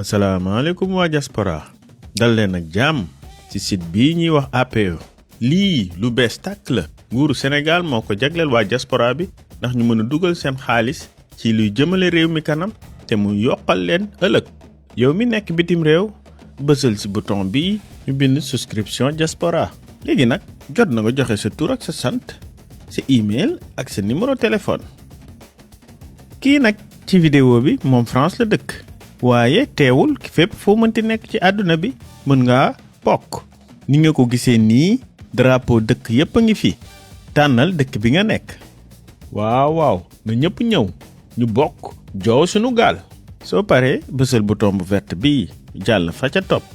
asalaamaaleykum waa diaspora dal leen ak jàmm ci site bii ñuy wax APE lii lu bees tàkk la nguuru Sénégal moo ko jagleel waa diaspora bi ndax ñu mën a dugal seen xaalis ci luy jëmale réew mi kanam te mu yokkal leen ëllëg yow mi nekk bitim réew bësal ci bouton bii ñu bind souscription diaspora léegi nag jot na nga joxe sa tur ak sa sant sa email ak sa numéro téléphone kii nag ci vidéo bi moom France la dëkk waaye teewul fépp foo mënti nekk ci àdduna bi mën ngaa bokk ni nga ko gisee nii drapeau dëkk yépp a ngi fi tànnal dëkk bi nga nekk waaw na ñëpp ñëw ñu bokk joow sunu gaal soo paree bësal bouton bu vert bi jàll fa ca topp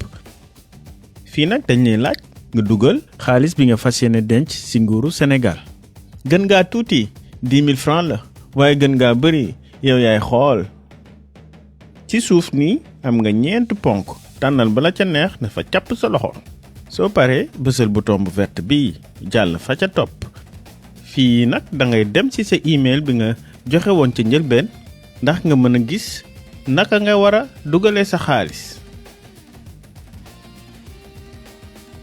fii nag dañ lay laaj nga dugal xaalis bi nga fas yéene denc ci nguuru Sénégal gën ngaa tuuti 10 000 francs la waaye gën ngaa bëri yow yaay xool ci suuf nii am nga ñeent ponk tànnal bala ca neex na fa càpp sa loxo soo paree bësal bouton bu vert bi jàll fa ca topp fii nag da ngay dem ci sa email bi nga joxe woon ca njëlbeen ndax nga mën a gis naka nga war a dugalee sa xaalis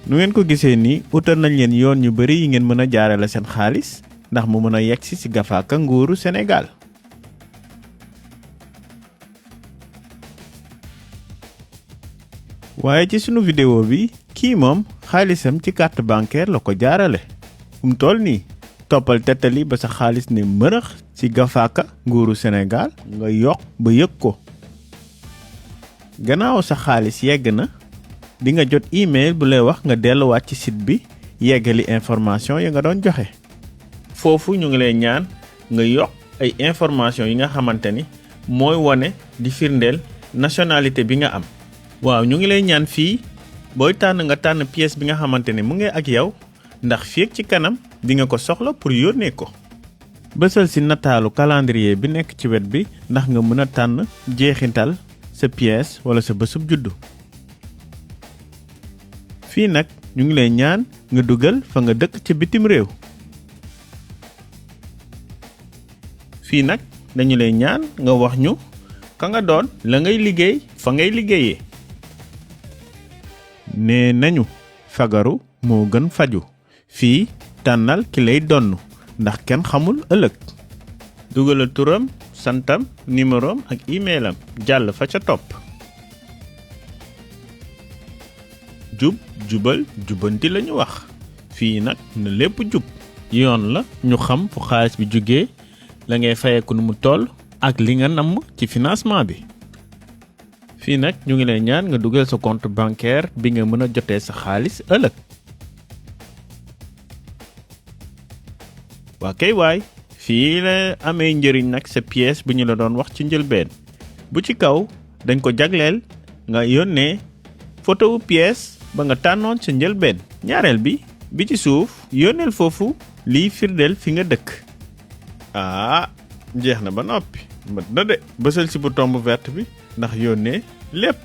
nu ngeen ko gisee nii utal nañ leen yoon yu bari yi ngeen mën a jaarale seen xaalis ndax mu mën a yegsi ci gafaaka nguuru Sénégal waaye ci sunu vidéo bi kii moom xaalisam ci carte bancaire la ko jaarale mu toll nii toppal tettali ba sa xaalis ne mërëx ci gafaaka nguuru Sénégal nga yokk ba yëg ko gannaaw sa xaalis yegg na di nga jot email bu lay wax nga delluwaat ci site bi yeggali information yi nga doon joxe foofu ñu ngi lay ñaan nga yokk ay information yi nga xamante ni mooy wane di firndeel nationalité bi nga am waaw ñu ngi lay ñaan fii booy tànn nga tànn pièce bi nga xamante ne mu ngi ak yow ndax fii ak ci kanam di nga ko soxla pour yónnee ko bësal ci nataalu calendrier bi nekk ci wet bi ndax nga mën a tànn jeexintal sa pièce wala sa bésub juddu fii nag ñu ngi lay ñaan nga dugal fa nga dëkk ca bitim réew fii nag dañu lay ñaan nga wax ñu ka nga doon la ngay liggéey fa ngay liggéeyee nee nañu fagaru moo gën faju fii tànnal ki lay donn ndax kenn xamul ëllëg dugalal turam santam numérom ak emailam jàll fa ca topp jubal jubanti lañu wax fii nag na lépp jub yoon la ñu xam fu xaalis bi jógee la ngay fayeeku nu mu toll ak li nga namm ci financement bi fii nag ñu ngi lay ñaan nga dugal sa compte bancaire bi nga mën a jotee sa xaalis ëllëg waa kay waay fii la amee njëriñ nag sa pièce bu ñu la doon wax ci njëlbeen bu ci kaw dañ ko jagleel nga yónnee photo wu pièce ba nga tànnoon sa njëlbeen ñaareel bi ci suuf yónneel foofu liy firndeel fi nga dëkk jeex na ba noppi mat na de bësal ci bouton bu vert bi ndax yónnee lépp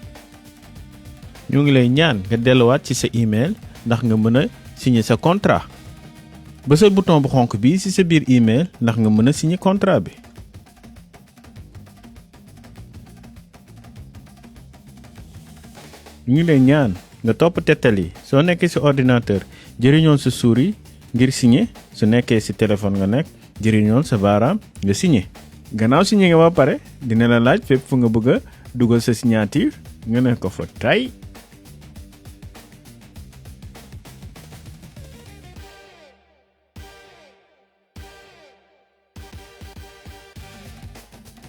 ñu ngi lay ñaan nga delluwaat ci sa email ndax nga mën a signer sa contrat bësal bouton bu xonk bi ci sa biir email ndax nga mën a signer contrat bi ñu ngi lay ñaan nga topp tettal yi soo nekkee ci ordinateur jëriñoon sa souris ngir signer su nekkee ci téléphone nga nekk jëriñoon sa baaraam nga signer gannaaw signé nga ba pare dina la laaj fépp fu nga bëgg a dugal sa signature nga ne ko fa tay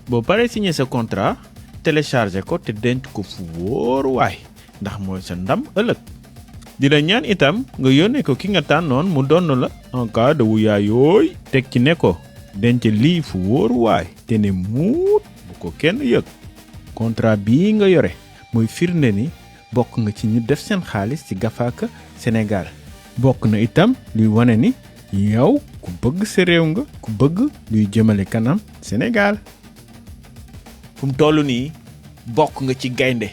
boo paree signé sa contrat téléchargé ko te denc ko fu wóor waay ndax mooy sa ndam ëllëg di la ñaan itam nga yónnee ko ki nga tànnoon mu donn la en cas de wuyaayooy teg ci ne ko denc lii fu wóor waay te ne muut bu ko kenn yëg contrat bii nga yore mooy firnde ni bokk nga ci ñu def seen xaalis ci gafaaka Sénégal bokk na itam luy wane ni yow ku bëgg sa réew nga ku bëgg luy jëmale kanam Sénégal fu mu toll nii bokk nga ci gaynde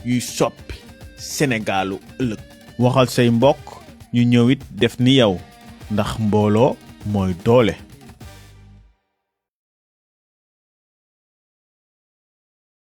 yuy soppi Sénégalu ëllëg waxal say mbokk ñu ñëwit def ni yow ndax mbooloo mooy doole